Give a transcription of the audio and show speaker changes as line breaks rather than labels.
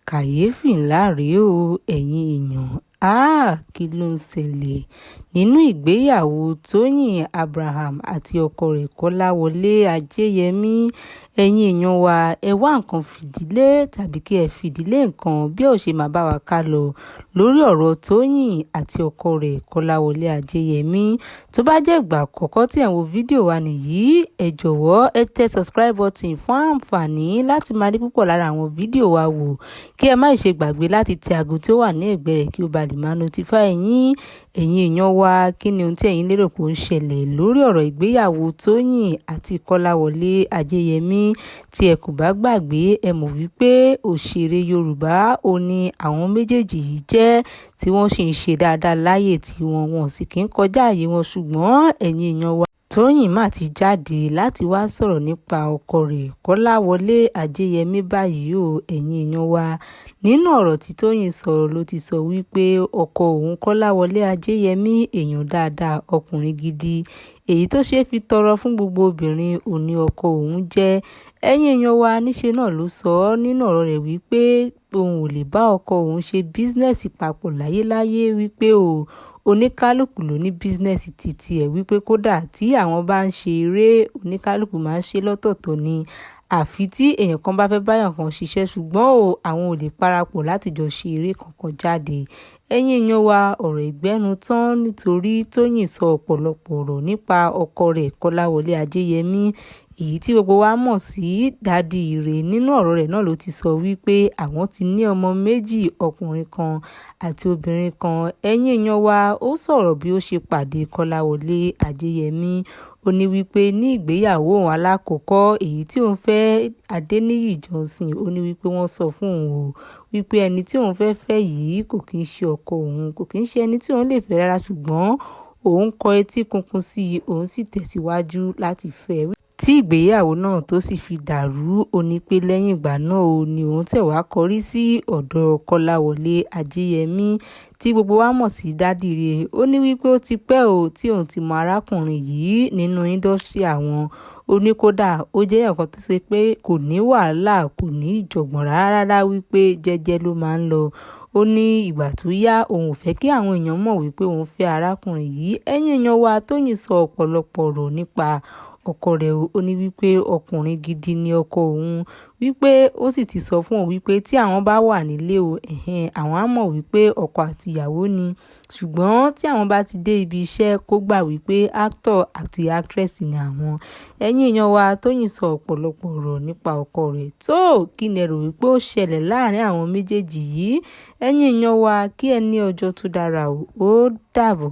kàyééfì ńlá rèé o ẹ̀yin èèyàn, kí ló ń ṣẹlẹ̀ nínú ìgbéyàwó tóyìn abraham àti ọkọ rẹ̀ kọ́láwọlé ajẹ́yẹmí. Ẹ̀yin èèyàn wa, ẹ wá nǹkan fìdílé tàbí kí ẹ fìdílé nǹkan bí ó ṣe máa bá wa ká lọ lórí ọ̀rọ̀ tóyìn àti ọkọ rẹ̀ kọ́láwọlé ajẹ́yẹmí. Tó bá jẹ́ ìgbà àkọ́kọ́ tí ẹ̀ ń wo fídíò wa nìyí, ẹ jọ̀wọ́ ẹ tẹ subscribe button fún àǹfààní láti máa rí púpọ̀ lára àwọn fídíò wa wò, kí ẹ má ṣe gbàgbé láti tẹ aago tí ó wà ní ẹ̀gbẹ́ rẹ̀ kí ó ba lè máa notify ẹ̀yin èèyàn wa. Kí ni ohun tí ẹ̀yin lérò pé ó ń ṣẹlẹ̀ lórí ọ̀rọ̀ ìgbéyàwó tóyìn àti kọ́láwọlé ajẹ́yẹmí? Tí ẹ kò bá gbàgbé, ẹ mọ̀ wípé òṣèré yorùbá ò ní àwọn méjèèjì yìí jẹ́, tí wọ́n sì ń ṣe dáadáa láyè tí wọ́n sì kì í kọjá àyè wọn. Ṣùgbọ́n ẹ̀yin èèyàn wa, tóyìn mà ti jáde láti wá sọ̀rọ̀ nípa ọkọ rẹ̀ kọ́láwọlé ajẹ́yẹmí báyìí o ẹ̀yin èèyàn wa. Nínú ọ̀rọ̀ tí tóyìn sọ ló ti sọ wípé ọkọ òun kọ́láwọlé ajẹ́yẹmí èèyàn dáadáa, ọkùnrin gidi, èyí tó ṣeé fi tọrọ fún gbogbo obìnrin òní ọkọ òun jẹ́. Ẹ̀yin èèyàn wa, níṣe náà ló sọ nínú ọ̀rọ̀ rẹ̀ wípé òun ò lè bá ọkọ òun ṣe bísínẹ́sì papọ̀ láyéláyé, wípé oníkálùkù ló ní bísínẹ́sì títí ẹ̀, wípé kódà tí àwọn bá ń ṣe eré oníkálùkù máa ń ṣe lọ́tọ̀ọ̀tọ̀ ni, àfi tí èèyàn kan bá fẹ́ báyàn kan ṣiṣẹ́, ṣùgbọ́n àwọn ò lè parapọ̀ láti jọ ṣe eré kankan jáde. Ẹ̀yin èèyàn wa, ọ̀rọ̀ ìgbẹ́nu tán nítorí tóyìn sọ ọ̀pọ̀lọpọ̀ ọ̀rọ̀ nípa ọkọ rẹ̀ kọ́láwọlé ajẹ́yẹmí, èyí tí gbogbo wa mọ̀ sí Daddy Ire. Nínú ọ̀rọ̀ rẹ̀ náà ló ti sọ wípé àwọn ti ní ọmọ méjì, ọkùnrin kan àti obìnrin kan. Ẹ̀yin èèyàn wa, ó sọ̀rọ̀ bí ó ṣe pàdé kọ́láwọlé ajẹ́yẹmí. Ó ní wípé ní ìgbéyàwó òun alákọ̀ọ́kọ́, èyí tí òun fẹ́ Adéníyì Johnson, ó ní wípé wọ́n sọ fún òun wípé ẹni tí òun fẹ́ fẹ́ yìí kò kí ń ṣe ọkọ òun, kò kí ń ṣe ẹni tí òun lè fẹ́ rárá, ṣùgbọ́n òun kọ etí kunkun sí i, òun sì tẹ̀síwájú láti fẹ́. Tí ìgbéyàwó náà tó sì fi dàrú, ó ní pé lẹ́yìn ìgbà náà ni òun tẹ̀ wá kọrí sí ọ̀dọ̀ kọ́láwọlé ajẹ́yẹmí tí gbogbo wa mọ̀ sí Daddy Ire. Ó ní wípé ó ti pẹ́ tí òun ti mọ arákùnrin yìí nínú indọ́sítírì àwọn. Ó ní kódà ó jẹ́ nǹkan tó ṣe pé kò ní wàhálà, kò ní ìjọ̀gbọ̀n rárá, wípé jẹ́jẹ́ ló máa ń lọ. Ó ní ìgbà tó yá òun ò fẹ́ kí àwọn èèyàn mọ̀ wípé òun fẹ́ arákùnrin yìí. Ẹ̀yin èèyàn wa, tóyìn sọ ọ̀pọ̀lọpọ̀ ọ̀rọ̀ nípa ọkọ rẹ̀. Ó ní wípé ọkùnrin gidi ni ọkọ òun, wípé ó sì ti sọ fún òun wípé tí àwọn bá wà nílé àwọn á mọ̀ wípé ọkọ àti ìyàwó ni, ṣùgbọ́n tí àwọn bá ti dé ibi iṣẹ́ kó gbà wípé actor àti actress ni àwọn. Ẹ̀yin èèyàn wa, tóyìn sọ ọ̀pọ̀lọpọ̀ ọ̀rọ̀ nípa ọkọ rẹ̀. Kí ni ẹ rò wípé ó ṣẹlẹ̀ láàárín àwọn méjèèjì yìí? Ẹ̀yin èèyàn wa, kí ẹ ní ọjọ́ tó dára o. Ó dàbọ̀.